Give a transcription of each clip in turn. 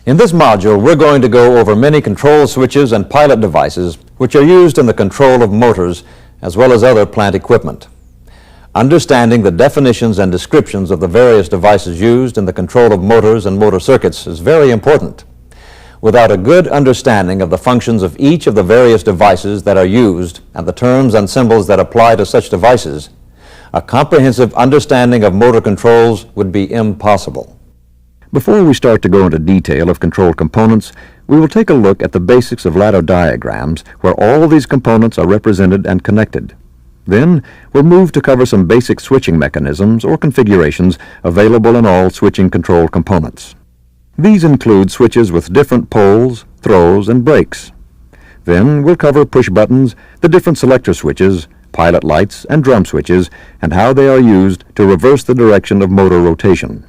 In this module, we're going to go over many control switches and pilot devices which are used in the control of motors as well as other plant equipment. Understanding the definitions and descriptions of the various devices used in the control of motors and motor circuits is very important. Without a good understanding of the functions of each of the various devices that are used and the terms and symbols that apply to such devices, a comprehensive understanding of motor controls would be impossible. Before we start to go into detail of control components, we will take a look at the basics of ladder diagrams where all these components are represented and connected. Then we'll move to cover some basic switching mechanisms or configurations available in all switching control components. These include switches with different poles, throws, and breaks. Then we'll cover push buttons, the different selector switches, pilot lights, and drum switches, and how they are used to reverse the direction of motor rotation.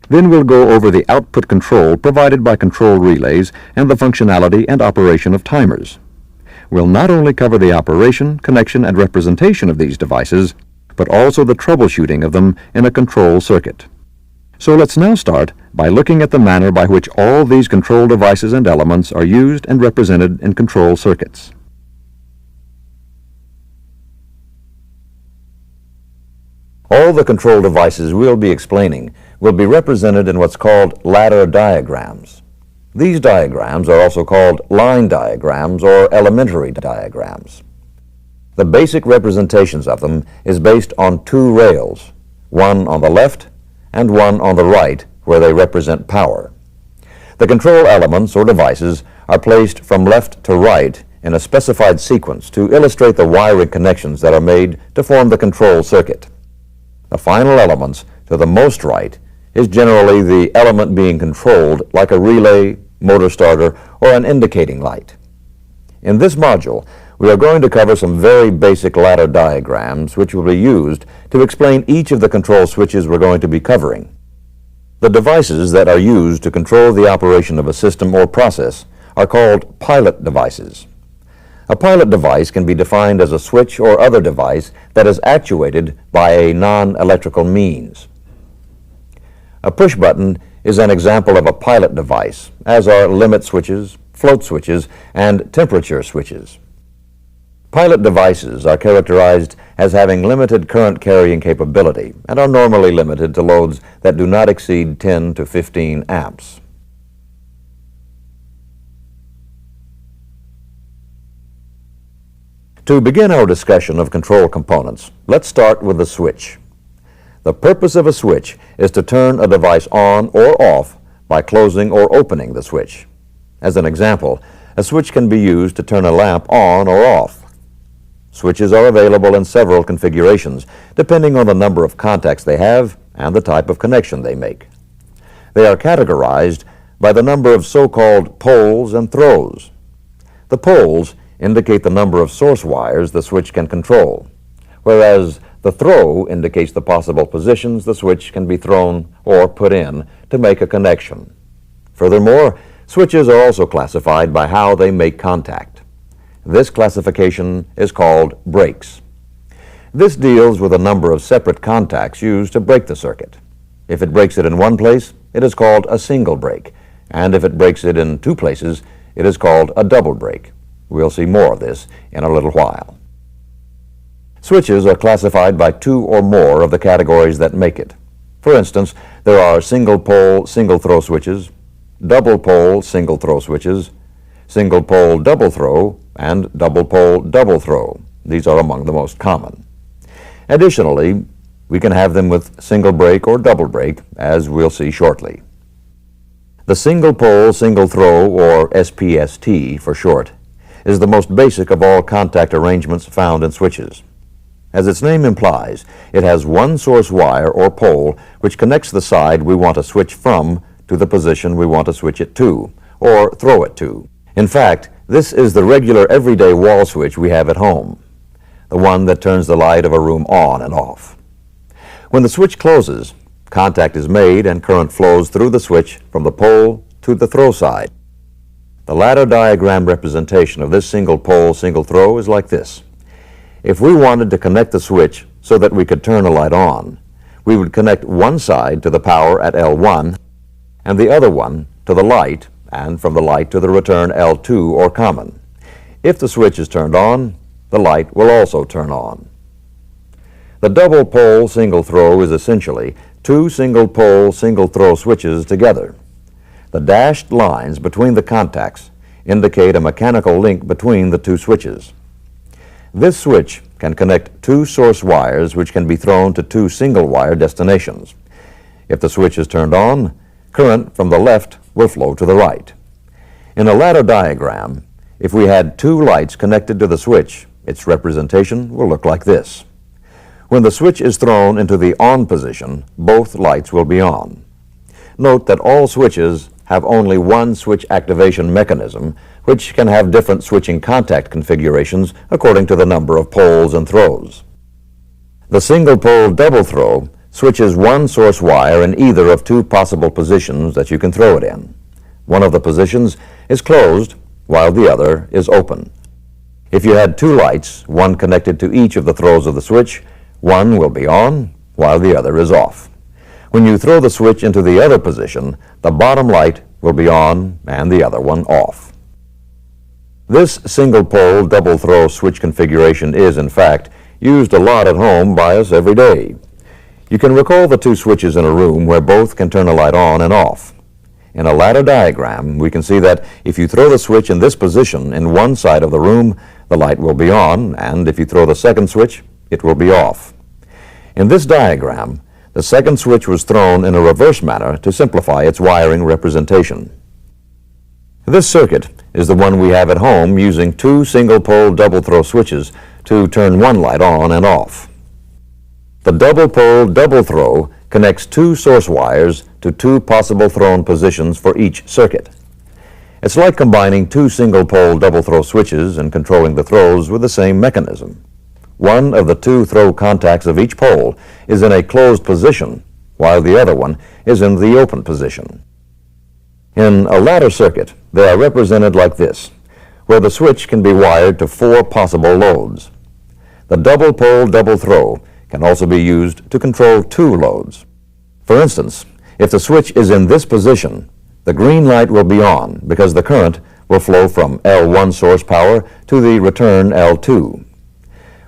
Then we'll go over the output control provided by control relays and the functionality and operation of timers. We'll not only cover the operation, connection, and representation of these devices, but also the troubleshooting of them in a control circuit. So let's now start by looking at the manner by which all these control devices and elements are used and represented in control circuits. All the control devices we'll be explaining will be represented in what's called ladder diagrams. These diagrams are also called line diagrams or elementary diagrams. The basic representations of them is based on two rails, one on the left and one on the right, where they represent power. The control elements or devices are placed from left to right in a specified sequence to illustrate the wiring connections that are made to form the control circuit. The final elements to the most right is generally the element being controlled, like a relay, motor starter, or an indicating light. In this module, we are going to cover some very basic ladder diagrams which will be used to explain each of the control switches we're going to be covering. The devices that are used to control the operation of a system or process are called pilot devices. A pilot device can be defined as a switch or other device that is actuated by a non-electrical means. A push button is an example of a pilot device, as are limit switches, float switches, and temperature switches. Pilot devices are characterized as having limited current carrying capability and are normally limited to loads that do not exceed 10 to 15 amps. To begin our discussion of control components, let's start with the switch. The purpose of a switch is to turn a device on or off by closing or opening the switch. As an example, a switch can be used to turn a lamp on or off. Switches are available in several configurations, depending on the number of contacts they have and the type of connection they make. They are categorized by the number of so-called poles and throws. The poles indicate the number of source wires the switch can control, whereas the throw indicates the possible positions the switch can be thrown or put in to make a connection. Furthermore, switches are also classified by how they make contact. This classification is called breaks. This deals with a number of separate contacts used to break the circuit. If it breaks it in one place, it is called a single break, and if it breaks it in two places, it is called a double break. We'll see more of this in a little while. Switches are classified by two or more of the categories that make it. For instance, there are single-pole, single-throw switches, double-pole, single-throw switches, single-pole, double-throw, and double-pole, double-throw. These are among the most common. Additionally, we can have them with single break or double break, as we'll see shortly. The single-pole, single-throw, or SPST for short, is the most basic of all contact arrangements found in switches. As its name implies, it has one source wire or pole which connects the side we want to switch from to the position we want to switch it to, or throw it to. In fact, this is the regular everyday wall switch we have at home, the one that turns the light of a room on and off. When the switch closes, contact is made and current flows through the switch from the pole to the throw side. The ladder diagram representation of this single-pole, single-throw is like this. If we wanted to connect the switch so that we could turn a light on, we would connect one side to the power at L1 and the other one to the light and from the light to the return L2 or common. If the switch is turned on, the light will also turn on. The double pole single throw is essentially two single pole single throw switches together. The dashed lines between the contacts indicate a mechanical link between the two switches. This switch can connect two source wires which can be thrown to two single wire destinations. If the switch is turned on, current from the left will flow to the right. In a ladder diagram, if we had two lights connected to the switch, its representation will look like this. When the switch is thrown into the on position, both lights will be on. Note that all switches have only one switch activation mechanism, which can have different switching contact configurations according to the number of poles and throws. The single pole double throw switches one source wire in either of two possible positions that you can throw it in. One of the positions is closed while the other is open. If you had two lights, one connected to each of the throws of the switch, one will be on while the other is off. When you throw the switch into the other position, the bottom light will be on and the other one off. This single pole double throw switch configuration is, in fact, used a lot at home by us every day. You can recall the two switches in a room where both can turn a light on and off. In a ladder diagram, we can see that if you throw the switch in this position in one side of the room, the light will be on, and if you throw the second switch, it will be off. In this diagram, the second switch was thrown in a reverse manner to simplify its wiring representation. This circuit is the one we have at home using two single-pole double-throw switches to turn one light on and off. The double-pole double-throw connects two source wires to two possible thrown positions for each circuit. It's like combining two single-pole double-throw switches and controlling the throws with the same mechanism. One of the two throw contacts of each pole is in a closed position, while the other one is in the open position. In a ladder circuit, they are represented like this, where the switch can be wired to four possible loads. The double-pole double-throw can also be used to control two loads. For instance, if the switch is in this position, the green light will be on because the current will flow from L1 source power to the return L2.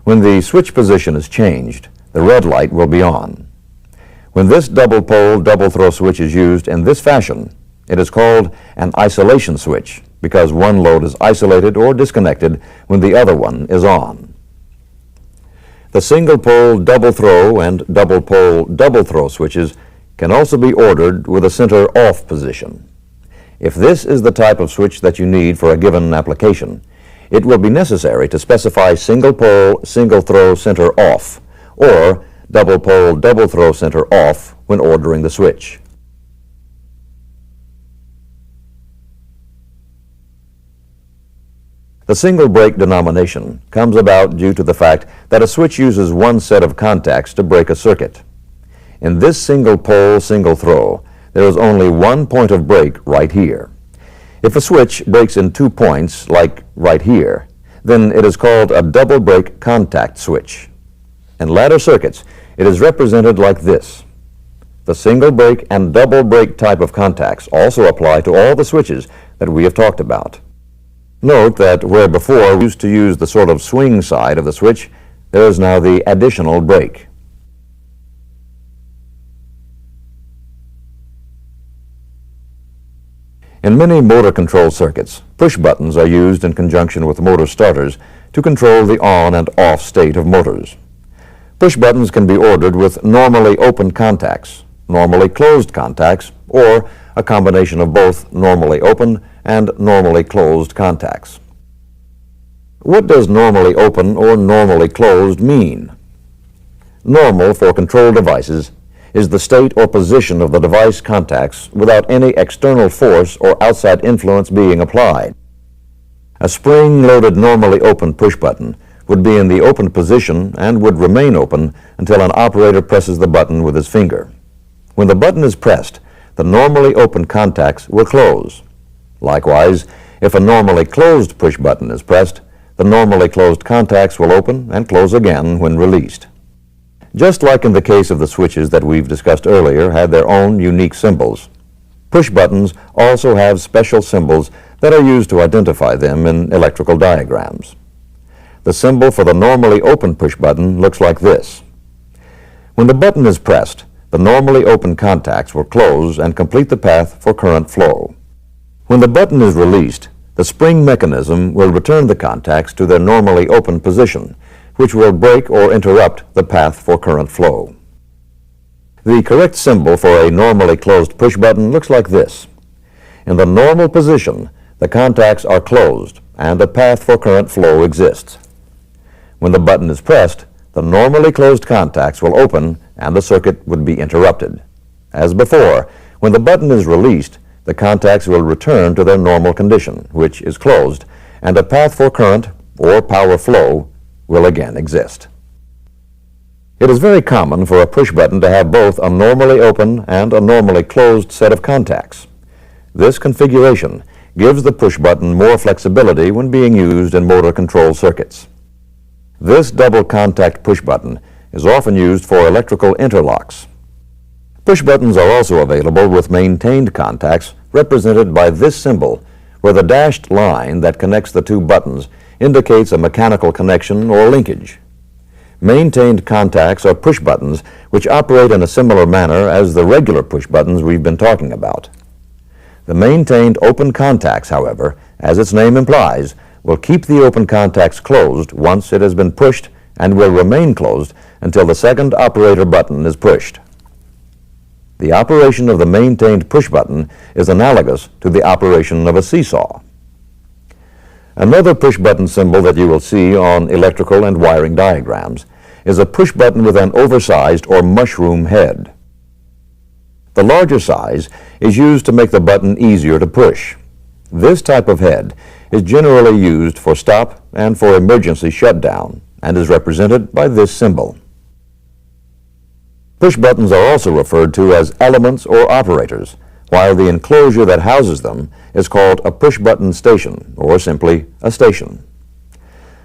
When the switch position is changed, the red light will be on. When this double-pole double-throw switch is used in this fashion, it is called an isolation switch because one load is isolated or disconnected when the other one is on. The single-pole double-throw and double-pole double-throw switches can also be ordered with a center off position. If this is the type of switch that you need for a given application, it will be necessary to specify single-pole single-throw center off or double-pole double-throw center off when ordering the switch. The single break denomination comes about due to the fact that a switch uses one set of contacts to break a circuit. In this single pole, single throw, there is only one point of break right here. If a switch breaks in 2 points, like right here, then it is called a double break contact switch. In ladder circuits, it is represented like this. The single break and double break type of contacts also apply to all the switches that we have talked about. Note that where before we used to use the sort of swing side of the switch, there is now the additional break. In many motor control circuits, push buttons are used in conjunction with motor starters to control the on and off state of motors. Push buttons can be ordered with normally open contacts, normally closed contacts, or a combination of both normally open and normally closed contacts. What does normally open or normally closed mean? Normal for control devices is the state or position of the device contacts without any external force or outside influence being applied. A spring-loaded normally open push button would be in the open position and would remain open until an operator presses the button with his finger. When the button is pressed, the normally open contacts will close. Likewise, if a normally closed push button is pressed, the normally closed contacts will open and close again when released. Just like in the case of the switches that we've discussed earlier had their own unique symbols, Push buttons also have special symbols that are used to identify them in electrical diagrams. The symbol for the normally open push button looks like this. When the button is pressed, the normally open contacts will close and complete the path for current flow. When the button is released, the spring mechanism will return the contacts to their normally open position, which will break or interrupt the path for current flow. The correct symbol for a normally closed push button looks like this. In the normal position, the contacts are closed and a path for current flow exists. When the button is pressed, the normally closed contacts will open and the circuit would be interrupted. As before, when the button is released, the contacts will return to their normal condition, which is closed, and a path for current or power flow will again exist. It is very common for a push button to have both a normally open and a normally closed set of contacts. This configuration gives the push button more flexibility when being used in motor control circuits. This double contact push button is often used for electrical interlocks. Push buttons are also available with maintained contacts represented by this symbol, where the dashed line that connects the two buttons indicates a mechanical connection or linkage. Maintained contacts are push buttons which operate in a similar manner as the regular push buttons we've been talking about. The maintained open contacts, however, as its name implies, will keep the open contacts closed once it has been pushed and will remain closed until the second operator button is pushed. The operation of the maintained push button is analogous to the operation of a seesaw. Another push button symbol that you will see on electrical and wiring diagrams is a push button with an oversized or mushroom head. The larger size is used to make the button easier to push. This type of head is generally used for stop and for emergency shutdown and is represented by this symbol. Push buttons are also referred to as elements or operators, while the enclosure that houses them is called a push button station, or simply a station.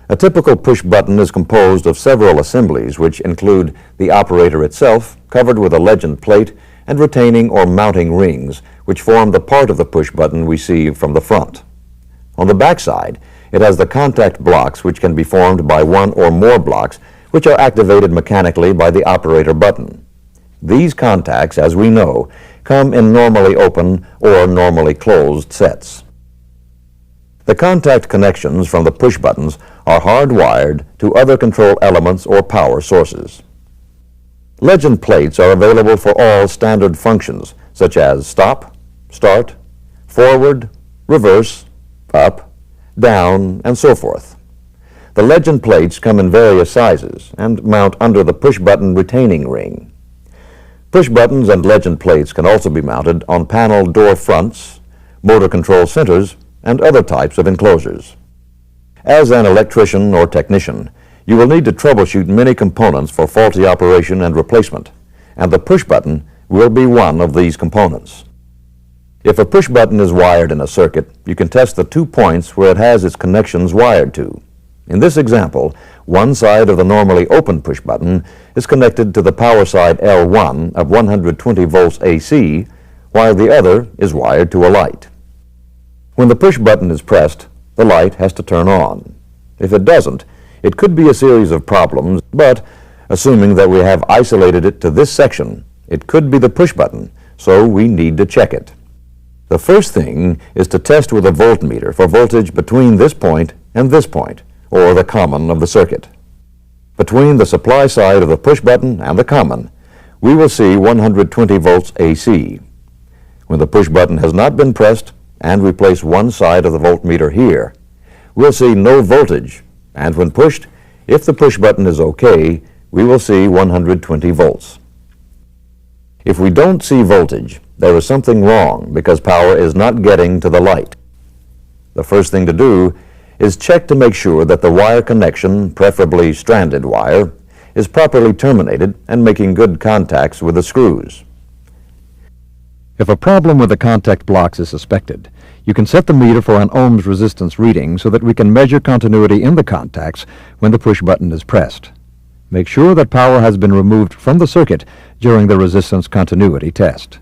A typical push button is composed of several assemblies which include the operator itself, covered with a legend plate, and retaining or mounting rings, which form the part of the push button we see from the front. On the back side, it has the contact blocks, which can be formed by one or more blocks, which are activated mechanically by the operator button. These contacts, as we know, come in normally open or normally closed sets. The contact connections from the push buttons are hardwired to other control elements or power sources. Legend plates are available for all standard functions, such as stop, start, forward, reverse, up, down, and so forth. The legend plates come in various sizes and mount under the push button retaining ring. Push buttons and legend plates can also be mounted on panel door fronts, motor control centers, and other types of enclosures. As an electrician or technician, you will need to troubleshoot many components for faulty operation and replacement, and the push button will be one of these components. If a push button is wired in a circuit, you can test the 2 points where it has its connections wired to. In this example, one side of the normally open push button is connected to the power side L1 of 120 volts AC, while the other is wired to a light. When the push button is pressed, the light has to turn on. If it doesn't, it could be a series of problems, but assuming that we have isolated it to this section, it could be the push button, so we need to check it. The first thing is to test with a voltmeter for voltage between this point and this point, or the common of the circuit. Between the supply side of the push button and the common, we will see 120 volts AC. When the push button has not been pressed and we place one side of the voltmeter here, we'll see no voltage, and when pushed, if the push button is okay, we will see 120 volts. If we don't see voltage, there is something wrong because power is not getting to the light. The first thing to do is check to make sure that the wire connection, preferably stranded wire, is properly terminated and making good contacts with the screws. If a problem with the contact blocks is suspected, you can set the meter for an ohms resistance reading so that we can measure continuity in the contacts when the push button is pressed. Make sure that power has been removed from the circuit during the resistance continuity test.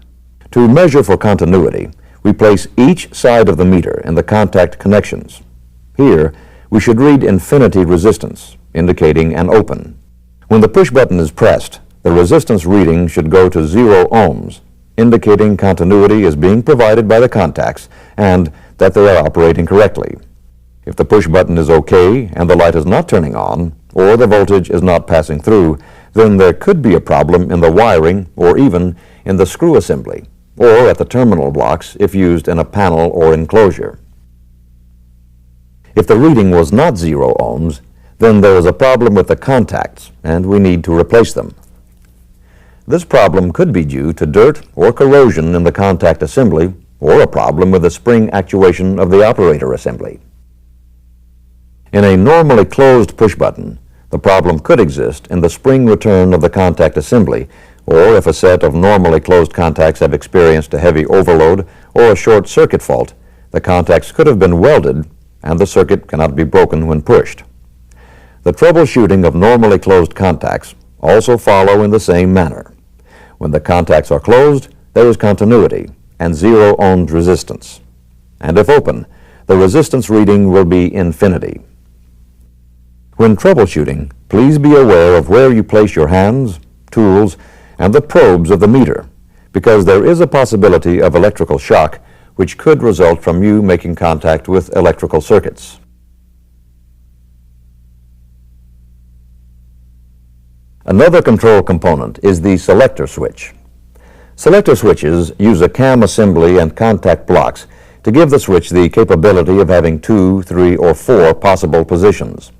To measure for continuity, we place each side of the meter in the contact connections. Here, we should read infinity resistance, indicating an open. When the push button is pressed, the resistance reading should go to 0 ohms, indicating continuity is being provided by the contacts and that they are operating correctly. If the push button is OK and the light is not turning on, or the voltage is not passing through, then there could be a problem in the wiring or even in the screw assembly, or at the terminal blocks if used in a panel or enclosure. If the reading was not 0 ohms, then there is a problem with the contacts and we need to replace them. This problem could be due to dirt or corrosion in the contact assembly, or a problem with the spring actuation of the operator assembly. In a normally closed push button, the problem could exist in the spring return of the contact assembly, or if a set of normally closed contacts have experienced a heavy overload or a short circuit fault, the contacts could have been welded and the circuit cannot be broken when pushed. The troubleshooting of normally closed contacts also follow in the same manner. When the contacts are closed, there is continuity and 0 ohms resistance. And if open, the resistance reading will be infinity. When troubleshooting, please be aware of where you place your hands, tools, and the probes of the meter, because there is a possibility of electrical shock which could result from you making contact with electrical circuits. Another control component is the selector switch. Selector switches use a cam assembly and contact blocks to give the switch the capability of having 2, 3, or 4 possible positions.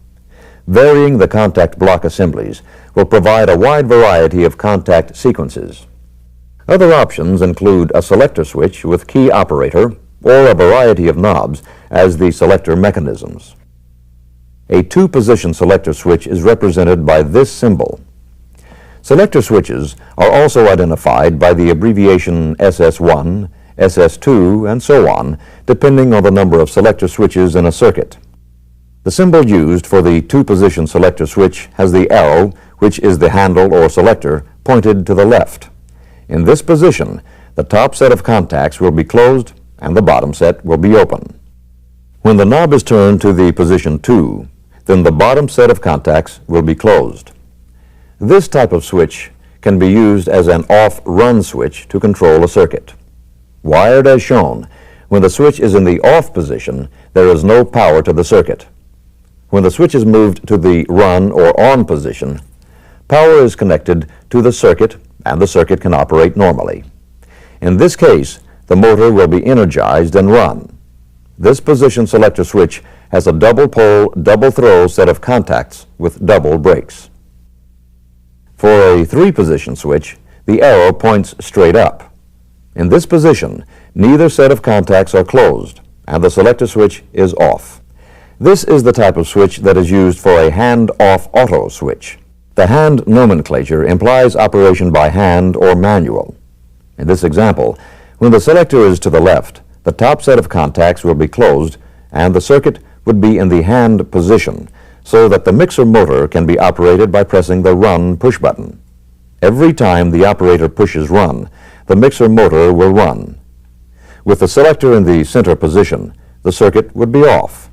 Varying the contact block assemblies will provide a wide variety of contact sequences. Other options include a selector switch with key operator or a variety of knobs as the selector mechanisms. A 2-position selector switch is represented by this symbol. Selector switches are also identified by the abbreviation SS1, SS2, and so on, depending on the number of selector switches in a circuit. The symbol used for the 2-position selector switch has the arrow, which is the handle or selector, pointed to the left. In this position, the top set of contacts will be closed and the bottom set will be open. When the knob is turned to the position 2, then the bottom set of contacts will be closed. This type of switch can be used as an off-run switch to control a circuit. Wired as shown, when the switch is in the off position, there is no power to the circuit. When the switch is moved to the run or on position, power is connected to the circuit and the circuit can operate normally. In this case, the motor will be energized and run. This position selector switch has a double pole, double throw set of contacts with double breaks. For a 3-position switch, the arrow points straight up. In this position, neither set of contacts are closed and the selector switch is off. This is the type of switch that is used for a hand-off auto switch. The hand nomenclature implies operation by hand or manual. In this example, when the selector is to the left, the top set of contacts will be closed and the circuit would be in the hand position so that the mixer motor can be operated by pressing the run push button. Every time the operator pushes run, the mixer motor will run. With the selector in the center position, the circuit would be off.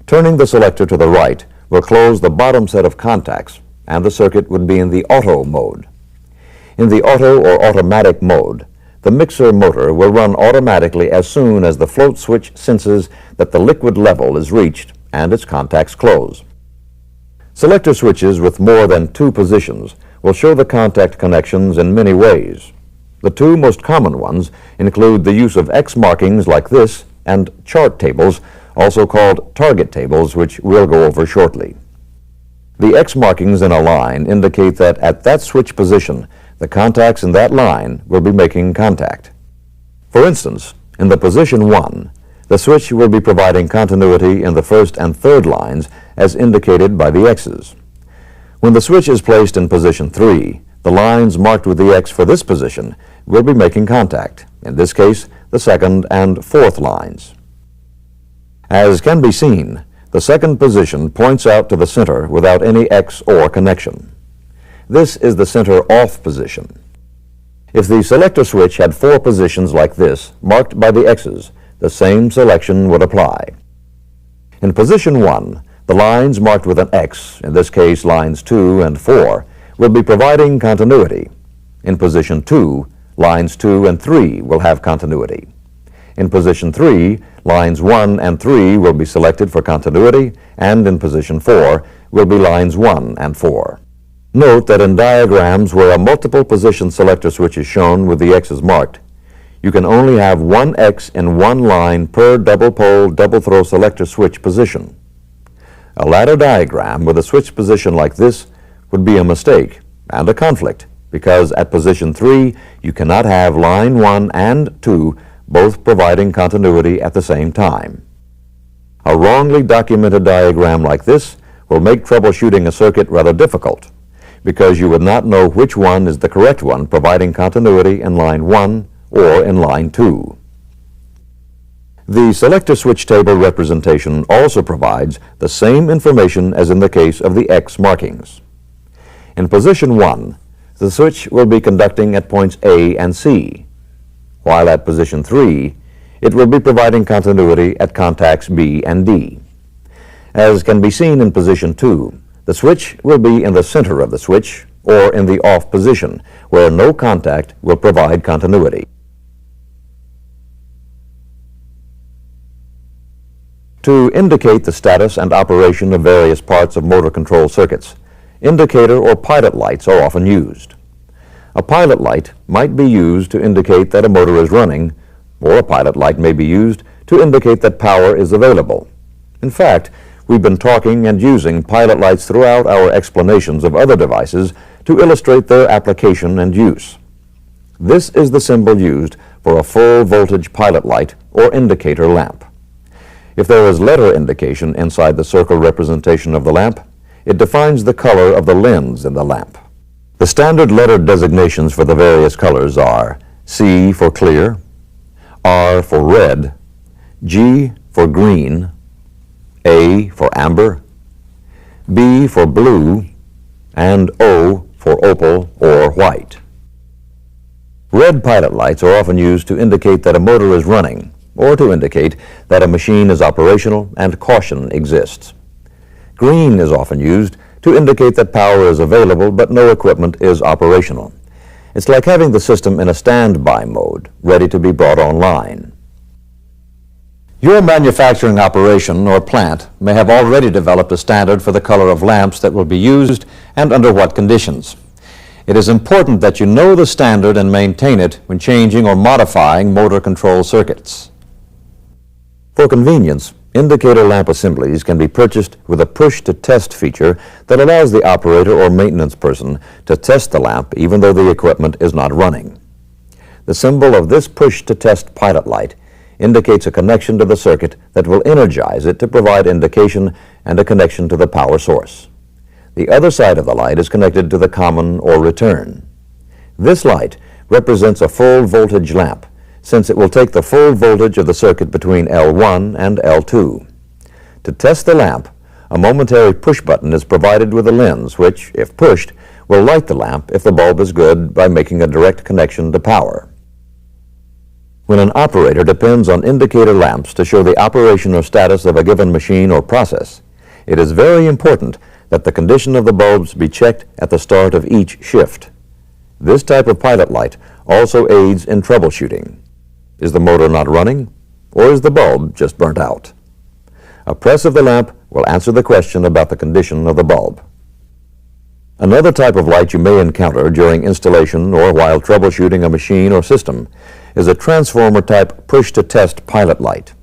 Turning the selector to the right will close the bottom set of contacts and the circuit would be in the auto mode. In the auto or automatic mode, the mixer motor will run automatically as soon as the float switch senses that the liquid level is reached and its contacts close. Selector switches with more than 2 positions will show the contact connections in many ways. The 2 most common ones include the use of X markings like this and chart tables, also called target tables, which we'll go over shortly. The X markings in a line indicate that at that switch position, the contacts in that line will be making contact. For instance, in the position 1, the switch will be providing continuity in the first and third lines as indicated by the X's. When the switch is placed in position 3, the lines marked with the X for this position will be making contact, in this case, the second and fourth lines. As can be seen, the second position points out to the center without any X or connection. This is the center off position. If the selector switch had 4 positions like this, marked by the X's, the same selection would apply. In position 1, the lines marked with an X, in this case lines 2 and 4, will be providing continuity. In position 2, lines 2 and 3 will have continuity. In position 3, lines 1 and 3 will be selected for continuity, and in position 4 will be lines 1 and 4. Note that in diagrams where a multiple position selector switch is shown with the X's marked, you can only have one X in one line per double pole, double throw selector switch position. A ladder diagram with a switch position like this would be a mistake and a conflict, because at position 3 you cannot have line 1 and 2 both providing continuity at the same time. A wrongly documented diagram like this will make troubleshooting a circuit rather difficult, because you would not know which one is the correct one providing continuity in line 1 or in line 2. The selector switch table representation also provides the same information as in the case of the X markings. In position 1, the switch will be conducting at points A and C, while at position 3, it will be providing continuity at contacts B and D. As can be seen in position 2, the switch will be in the center of the switch or in the off position, where no contact will provide continuity. To indicate the status and operation of various parts of motor control circuits, indicator or pilot lights are often used. A pilot light might be used to indicate that a motor is running, or a pilot light may be used to indicate that power is available. In fact, we've been talking and using pilot lights throughout our explanations of other devices to illustrate their application and use. This is the symbol used for a full voltage pilot light or indicator lamp. If there is letter indication inside the circle representation of the lamp, it defines the color of the lens in the lamp. The standard letter designations for the various colors are C for clear, R for red, G for green, A for amber, B for blue, and O for opal or white. Red pilot lights are often used to indicate that a motor is running, or to indicate that a machine is operational and caution exists. Green is often used to indicate that power is available but no equipment is operational. It's like having the system in a standby mode, ready to be brought online. Your manufacturing operation or plant may have already developed a standard for the color of lamps that will be used and under what conditions. It is important that you know the standard and maintain it when changing or modifying motor control circuits. For convenience, indicator lamp assemblies can be purchased with a push-to-test feature that allows the operator or maintenance person to test the lamp even though the equipment is not running. The symbol of this push-to-test pilot light indicates a connection to the circuit that will energize it to provide indication and a connection to the power source. The other side of the light is connected to the common or return. This light represents a full voltage lamp, since it will take the full voltage of the circuit between L1 and L2. To test the lamp, a momentary push button is provided with a lens which, if pushed, will light the lamp if the bulb is good by making a direct connection to power. When an operator depends on indicator lamps to show the operation or status of a given machine or process, it is very important that the condition of the bulbs be checked at the start of each shift. This type of pilot light also aids in troubleshooting. Is the motor not running, or is the bulb just burnt out? A press of the lamp will answer the question about the condition of the bulb. Another type of light you may encounter during installation or while troubleshooting a machine or system is a transformer-type push-to-test pilot light.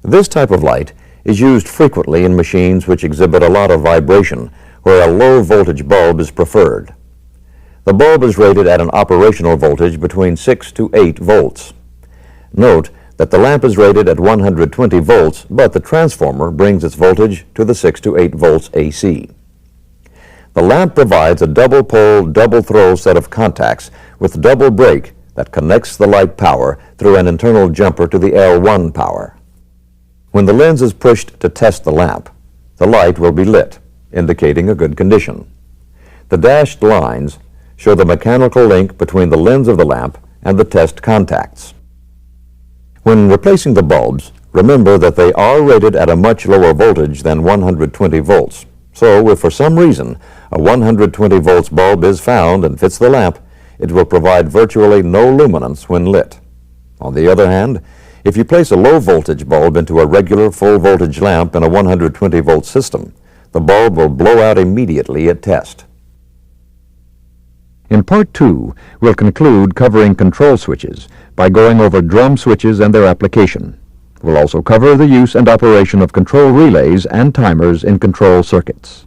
This type of light is used frequently in machines which exhibit a lot of vibration, where a low-voltage bulb is preferred. The bulb is rated at an operational voltage between 6 to 8 volts. Note that the lamp is rated at 120 volts, but the transformer brings its voltage to the 6 to 8 volts AC. The lamp provides a double-pole, double-throw set of contacts with double break that connects the light power through an internal jumper to the L1 power. When the lens is pushed to test the lamp, the light will be lit, indicating a good condition. The dashed lines show the mechanical link between the lens of the lamp and the test contacts. When replacing the bulbs, remember that they are rated at a much lower voltage than 120 volts. So if for some reason a 120 volts bulb is found and fits the lamp, it will provide virtually no luminance when lit. On the other hand, if you place a low voltage bulb into a regular full voltage lamp in a 120 volt system, the bulb will blow out immediately at test. In Part 2, we'll conclude covering control switches by going over drum switches and their application. We'll also cover the use and operation of control relays and timers in control circuits.